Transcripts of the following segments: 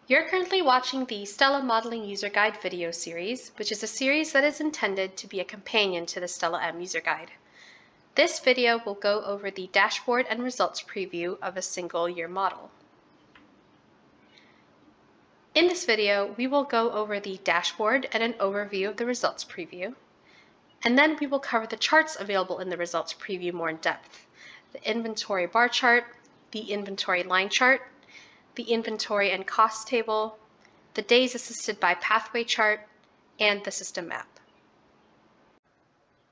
You're currently watching the Stella Modeling User Guide video series, which is a series that is intended to be a companion to the Stella M User Guide. This video will go over the dashboard and results preview of a single year model. In this video, we will go over the dashboard and an overview of the results preview, and then we will cover the charts available in the results preview more in depth: the inventory bar chart, the inventory line chart, the inventory and cost table, the days assisted by pathway chart, and the system map.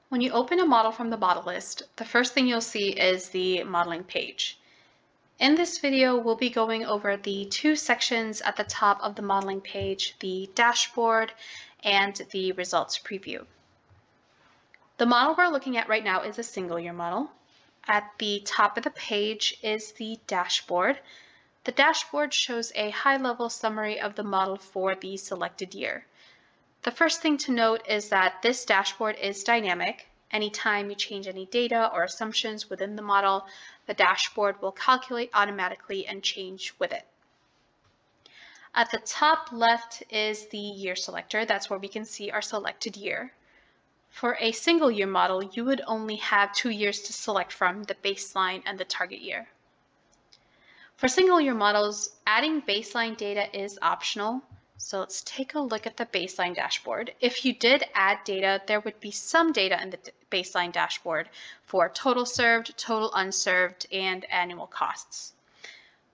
When you open a model from the model list, the first thing you'll see is the modeling page. In this video, we'll be going over the two sections at the top of the modeling page, the dashboard and the results preview. The model we're looking at right now is a single year model. At the top of the page is the dashboard. The dashboard shows a high-level summary of the model for the selected year. The first thing to note is that this dashboard is dynamic. Anytime you change any data or assumptions within the model, the dashboard will calculate automatically and change with it. At the top left is the year selector. That's where we can see our selected year. For a single year model, you would only have 2 years to select from, the baseline and the target year. For single year models, adding baseline data is optional. So let's take a look at the baseline dashboard. If you did add data, there would be some data in the baseline dashboard for total served, total unserved, and annual costs.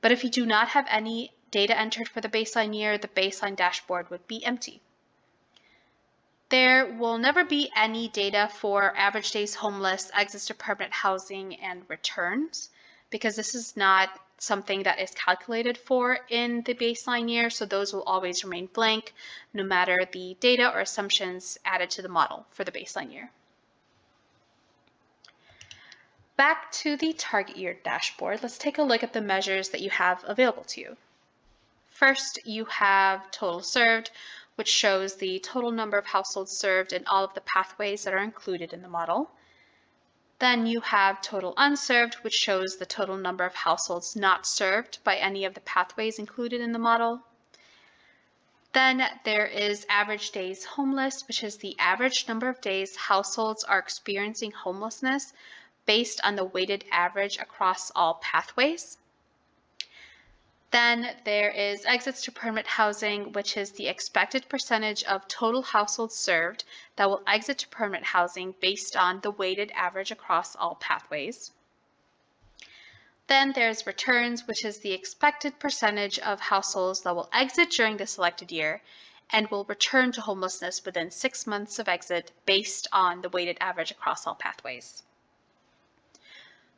But if you do not have any data entered for the baseline year, the baseline dashboard would be empty. There will never be any data for average days homeless, exits to permanent housing, and returns, because this is not something that is calculated for in the baseline year, so those will always remain blank no matter the data or assumptions added to the model for the baseline year. Back to the target year dashboard, let's take a look at the measures that you have available to you. First, you have total served, which shows the total number of households served and all of the pathways that are included in the model. Then you have total unserved, which shows the total number of households not served by any of the pathways included in the model. Then there is average days homeless, which is the average number of days households are experiencing homelessness based on the weighted average across all pathways. Then there is exits to permanent housing, which is the expected percentage of total households served that will exit to permanent housing based on the weighted average across all pathways. Then there's returns, which is the expected percentage of households that will exit during the selected year and will return to homelessness within 6 months of exit based on the weighted average across all pathways.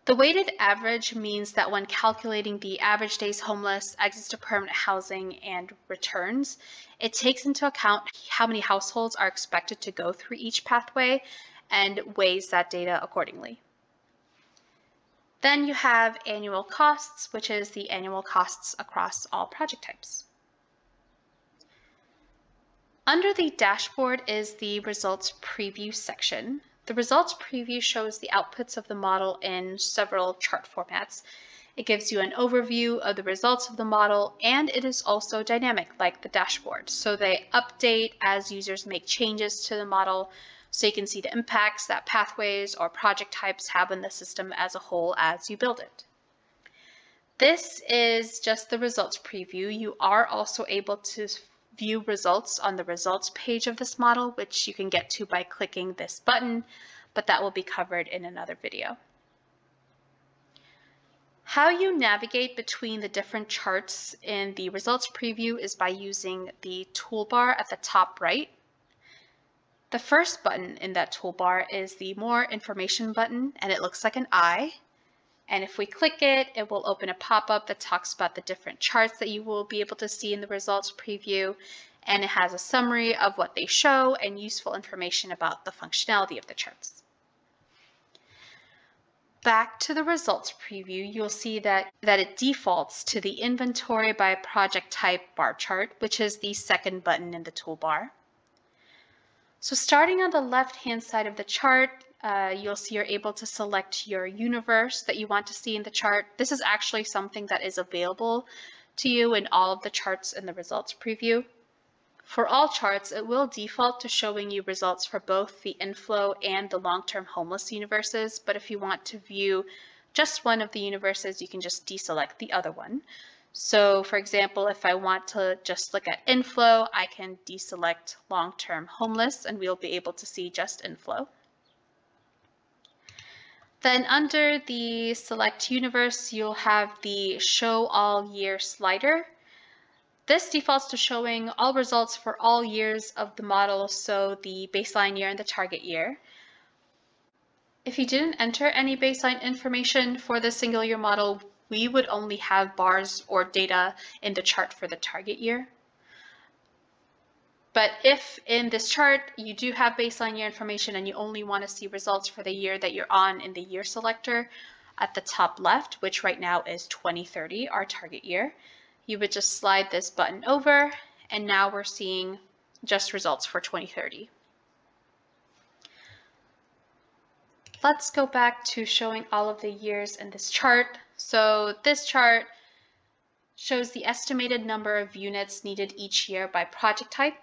The weighted average means that when calculating the average days homeless, exits to permanent housing, and returns, it takes into account how many households are expected to go through each pathway and weighs that data accordingly. Then you have annual costs, which is the annual costs across all project types. Under the dashboard is the results preview section. The results preview shows the outputs of the model in several chart formats. It gives you an overview of the results of the model, and it is also dynamic like the dashboard. So they update as users make changes to the model, so you can see the impacts that pathways or project types have in the system as a whole as you build it. This is just the results preview. You are also able to view results on the results page of this model, which you can get to by clicking this button, but that will be covered in another video. How you navigate between the different charts in the results preview is by using the toolbar at the top right. The first button in that toolbar is the More Information button, and it looks like an eye. And if we click it, it will open a pop-up that talks about the different charts that you will be able to see in the results preview. And it has a summary of what they show and useful information about the functionality of the charts. Back to the results preview, you'll see that it defaults to the Inventory by Project Type bar chart, which is the second button in the toolbar. So starting on the left-hand side of the chart, you'll see you're able to select your universe that you want to see in the chart. This is actually something that is available to you in all of the charts in the results preview. For all charts, it will default to showing you results for both the inflow and the long-term homeless universes, but if you want to view just one of the universes, you can just deselect the other one. So for example, if I want to just look at inflow, I can deselect long-term homeless and we'll be able to see just inflow. Then under the select universe, you'll have the show all year slider. This defaults to showing all results for all years of the model, so the baseline year and the target year. If you didn't enter any baseline information for the single year model, we would only have bars or data in the chart for the target year. But if in this chart you do have baseline year information and you only want to see results for the year that you're on in the year selector at the top left, which right now is 2030, our target year, you would just slide this button over and now we're seeing just results for 2030. Let's go back to showing all of the years in this chart. So this chart shows the estimated number of units needed each year by project type.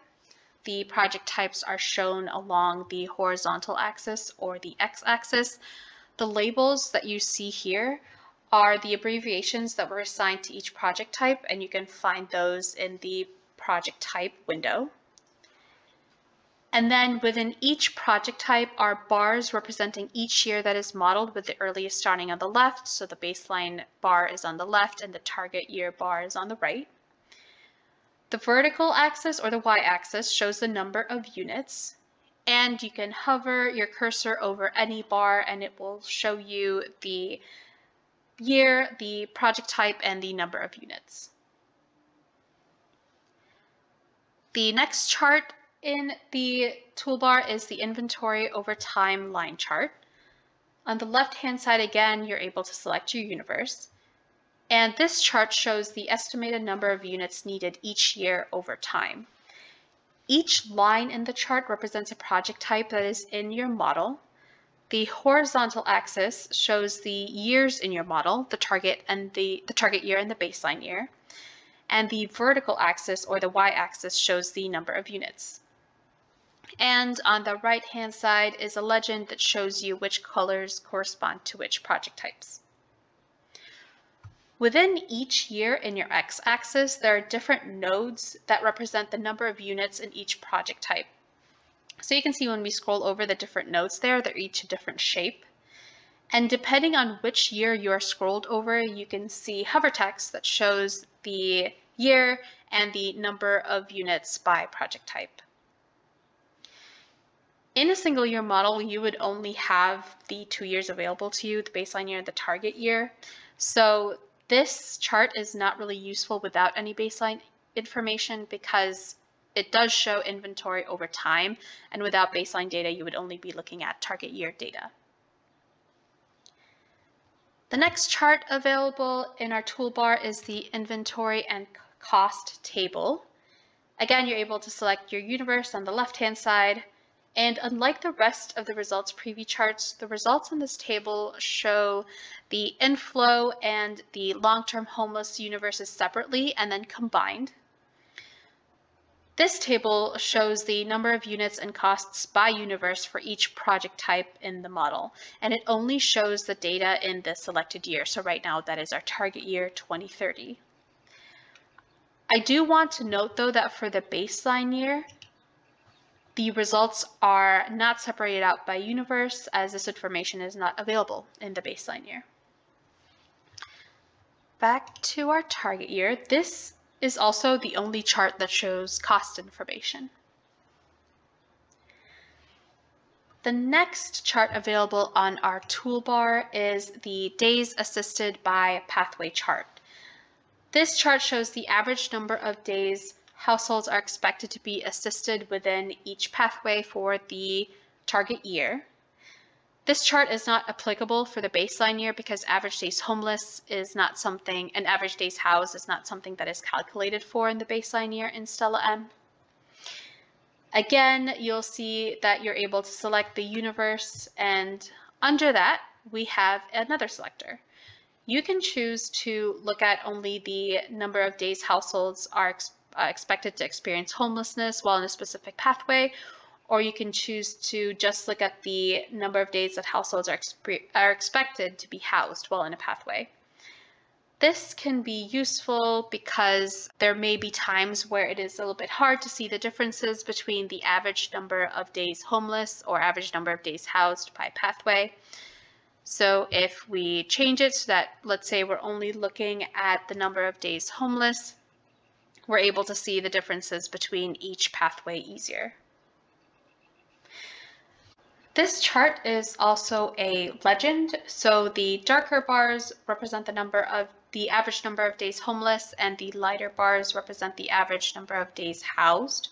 The project types are shown along the horizontal axis or the x-axis. The labels that you see here are the abbreviations that were assigned to each project type, and you can find those in the project type window. And then within each project type are bars representing each year that is modeled, with the earliest starting on the left, so the baseline bar is on the left and the target year bar is on the right. The vertical axis or the y-axis shows the number of units, and you can hover your cursor over any bar and it will show you the year, the project type, and the number of units. The next chart in the toolbar is the inventory over time line chart. On the left-hand side again, you're able to select your universe. And this chart shows the estimated number of units needed each year over time. Each line in the chart represents a project type that is in your model. The horizontal axis shows the years in your model, the target year and the baseline year. And the vertical axis or the y-axis shows the number of units. And on the right-hand side is a legend that shows you which colors correspond to which project types. Within each year in your x-axis, there are different nodes that represent the number of units in each project type. So you can see when we scroll over the different nodes there, they're each a different shape. And depending on which year you are scrolled over, you can see hover text that shows the year and the number of units by project type. In a single year model, you would only have the 2 years available to you, the baseline year and the target year. So this chart is not really useful without any baseline information because it does show inventory over time, and without baseline data, you would only be looking at target year data. The next chart available in our toolbar is the inventory and cost table. Again, you're able to select your universe on the left-hand side. And unlike the rest of the results preview charts, the results on this table show the inflow and the long-term homeless universes separately and then combined. This table shows the number of units and costs by universe for each project type in the model, and it only shows the data in the selected year. So right now that is our target year 2030. I do want to note though that for the baseline year, the results are not separated out by universe, as this information is not available in the baseline year. Back to our target year, this is also the only chart that shows cost information. The next chart available on our toolbar is the days assisted by pathway chart. This chart shows the average number of days households are expected to be assisted within each pathway for the target year. This chart is not applicable for the baseline year because average days homeless is not something, and average days housed is not something that is calculated for in the baseline year in Stella M. Again, you'll see that you're able to select the universe, and under that, we have another selector. You can choose to look at only the number of days households are expected to experience homelessness while in a specific pathway, or you can choose to just look at the number of days that households are expected to be housed while in a pathway. This can be useful because there may be times where it is a little bit hard to see the differences between the average number of days homeless or average number of days housed by pathway. So if we change it so that, let's say we're only looking at the number of days homeless, we're able to see the differences between each pathway easier. This chart is also a legend. So the darker bars represent the average number of days homeless, and the lighter bars represent the average number of days housed.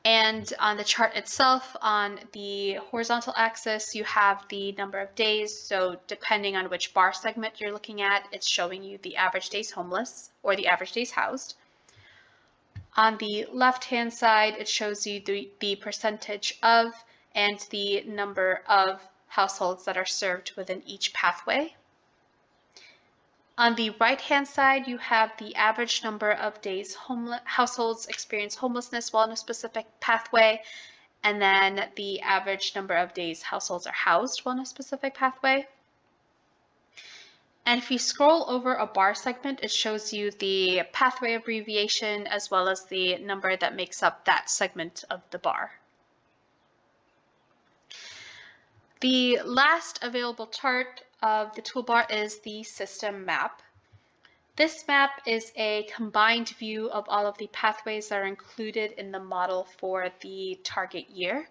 And on the chart itself, on the horizontal axis, you have the number of days. So depending on which bar segment you're looking at, it's showing you the average days homeless or the average days housed. On the left-hand side, it shows you the percentage of and the number of households that are served within each pathway. On the right-hand side, you have the average number of days households experience homelessness while in a specific pathway, and then the average number of days households are housed while in a specific pathway. And if you scroll over a bar segment, it shows you the pathway abbreviation as well as the number that makes up that segment of the bar. The last available chart of the toolbar is the system map. This map is a combined view of all of the pathways that are included in the model for the target year.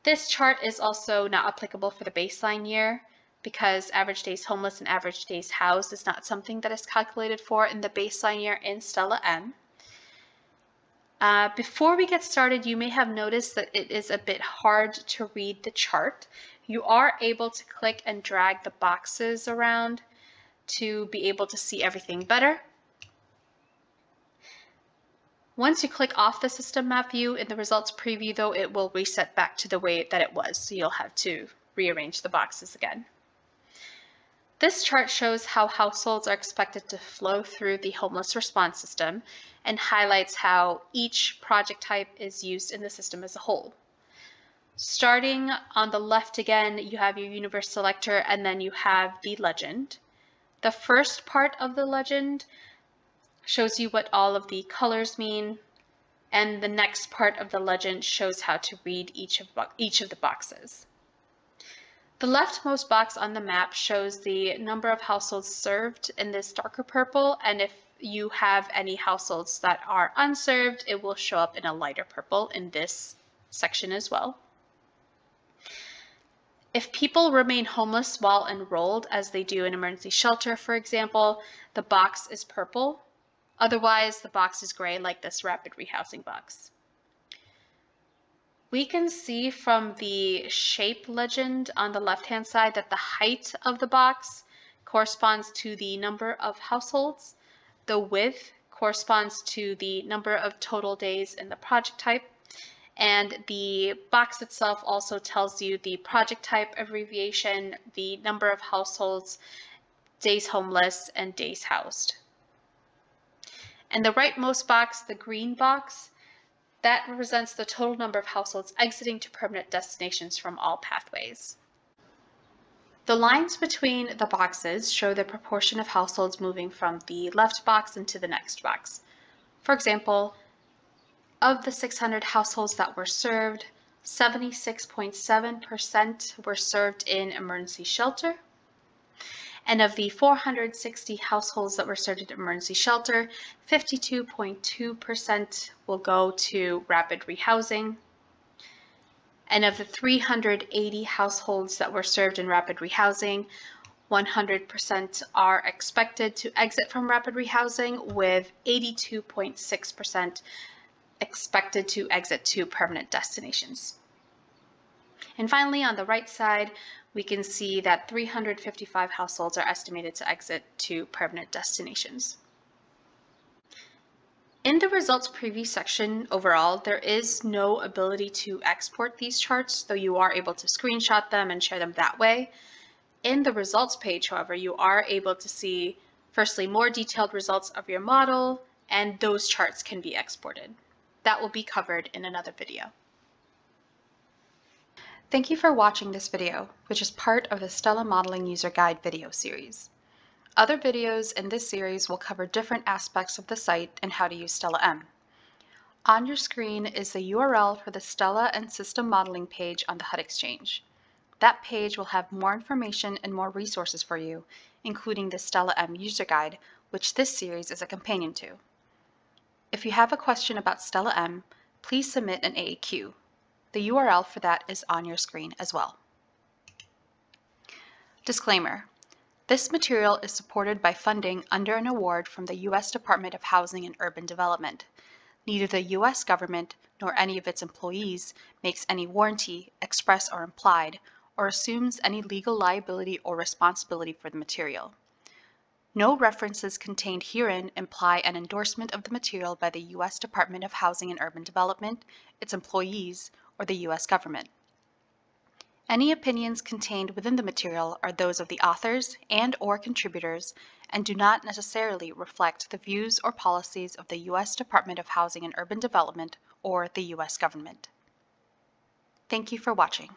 This chart is also not applicable for the baseline year because average days homeless and average days housed is not something that is calculated for in the baseline year in Stella M. Before we get started, you may have noticed that it is a bit hard to read the chart. You are able to click and drag the boxes around to be able to see everything better. Once you click off the system map view in the results preview, though, it will reset back to the way that it was, so you'll have to rearrange the boxes again. This chart shows how households are expected to flow through the homeless response system and highlights how each project type is used in the system as a whole. Starting on the left again, you have your universe selector and then you have the legend. The first part of the legend shows you what all of the colors mean, and the next part of the legend shows how to read each of the boxes. The leftmost box on the map shows the number of households served in this darker purple, and if you have any households that are unserved, it will show up in a lighter purple in this section as well. If people remain homeless while enrolled, as they do in emergency shelter, for example, the box is purple. Otherwise, the box is gray, like this rapid rehousing box. We can see from the shape legend on the left-hand side that the height of the box corresponds to the number of households. The width corresponds to the number of total days in the project type. And the box itself also tells you the project type abbreviation, the number of households, days homeless, and days housed. And the rightmost box, the green box, that represents the total number of households exiting to permanent destinations from all pathways. The lines between the boxes show the proportion of households moving from the left box into the next box. For example, of the 600 households that were served, 76.7% were served in emergency shelter. And of the 460 households that were served in emergency shelter, 52.2% will go to rapid rehousing. And of the 380 households that were served in rapid rehousing, 100% are expected to exit from rapid rehousing, with 82.6% expected to exit to permanent destinations. And finally, on the right side, we can see that 355 households are estimated to exit to permanent destinations. In the results preview section overall, there is no ability to export these charts, though you are able to screenshot them and share them that way. In the results page, however, you are able to see, firstly, more detailed results of your model, and those charts can be exported. That will be covered in another video. Thank you for watching this video, which is part of the Stella Modeling User Guide video series. Other videos in this series will cover different aspects of the site and how to use Stella M. On your screen is the URL for the Stella and System Modeling page on the HUD Exchange. That page will have more information and more resources for you, including the Stella M User Guide, which this series is a companion to. If you have a question about Stella M, please submit an AAQ. The URL for that is on your screen as well. Disclaimer: this material is supported by funding under an award from the U.S. Department of Housing and Urban Development. Neither the U.S. government nor any of its employees makes any warranty, express or implied, or assumes any legal liability or responsibility for the material. No references contained herein imply an endorsement of the material by the U.S. Department of Housing and Urban Development, its employees, or the U.S. government. Any opinions contained within the material are those of the authors and/or contributors and do not necessarily reflect the views or policies of the U.S. Department of Housing and Urban Development or the U.S. government. Thank you for watching.